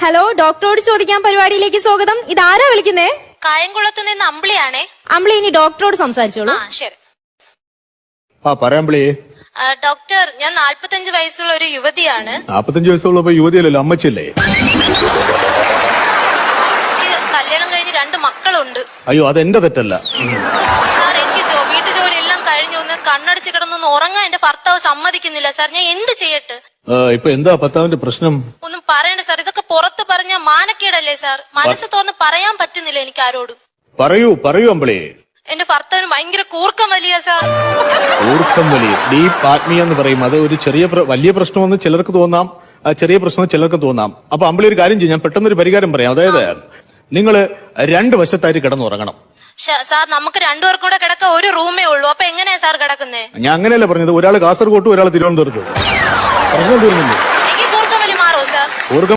Hello, ഡോക്ടറോട് ചോദിക്കാൻ പരിപാടിയിലേക്ക് സ്വാഗതം. ഇതാരാ വിളിക്കുന്നേ? കായംകുളത്ത് നിന്ന് അമ്പിളിയാണേ. അമ്പിളി ഇനി ഡോക്ടറോട് സംസാരിച്ചോളൂ. ശരി. പറയാമ്പിളി. ഡോക്ടർ, ഞാൻ 45 വയസ്സുള്ള ഒരു യുവതിയാണ്. 45 വയസ്സുള്ളപ്പോ യുവതിയല്ലല്ലോ, അമ്മച്ചല്ലേ? എനിക്ക് കല്യാണം കഴിഞ്ഞ് 2 മക്കളുണ്ട്. അയ്യോ, അതെന്റെ തെറ്റല്ല സാർ. എനിക്ക് വീട്ടു ജോലി എല്ലാം കഴിഞ്ഞു ഒന്ന് കണ്ണടച്ച് കിടന്നൊന്ന് ഉറങ്ങാൻ എന്റെ ഭർത്താവ് സമ്മതിക്കുന്നില്ല സാർ. ഞാൻ എന്ത് ചെയ്യട്ടെ? ഇപ്പൊ എന്താ ഭർത്താവിന്റെ പ്രശ്നം? ഒന്നും പറയണ്ട സാർ. ഇതൊക്കെ പുറത്ത് പറഞ്ഞ മാനക്കേടല്ലേ സാർ? മനസ്സ് തുറന്ന് പറയാൻ പറ്റുന്നില്ല എനിക്ക് ആരോടും. പറയൂ അമ്പിളി. എന്റെ ഭർത്താവിന് ഭയങ്കര കൂർക്കം വലിയ സാർ. കൂർക്കം വലിയ ഡീപ് ആത്മീയ എന്ന് പറയും. അത് ഒരു വലിയ പ്രശ്നമെന്ന് ചിലർക്ക് തോന്നാം, ചെറിയ പ്രശ്നം ചിലർക്ക് തോന്നാം. അപ്പൊ അമ്പിളി ഒരു കാര്യം ചെയ്യും, ഞാൻ പെട്ടെന്നൊരു പരിഹാരം പറയാം. അതായത് നിങ്ങള് 2 വശത്തായിട്ട് കിടന്നുറങ്ങണം. സാർ, നമുക്ക് 2 പേർക്കും കൂടെ കിടക്ക ഒരു റൂമേ ഉള്ളൂ. അപ്പൊ എങ്ങനെയാ സാർ കിടക്കുന്നേ? ഞാൻ അങ്ങനെയല്ല പറഞ്ഞത്. ഒരാൾ കാസർഗോട്ടും ഒരാൾ തിരുവനന്തപുരത്തും. പ്രശ്നം തീർന്നില്ലേ? എനിക്ക് കൂർക്കം വലി മാറോ സാർ?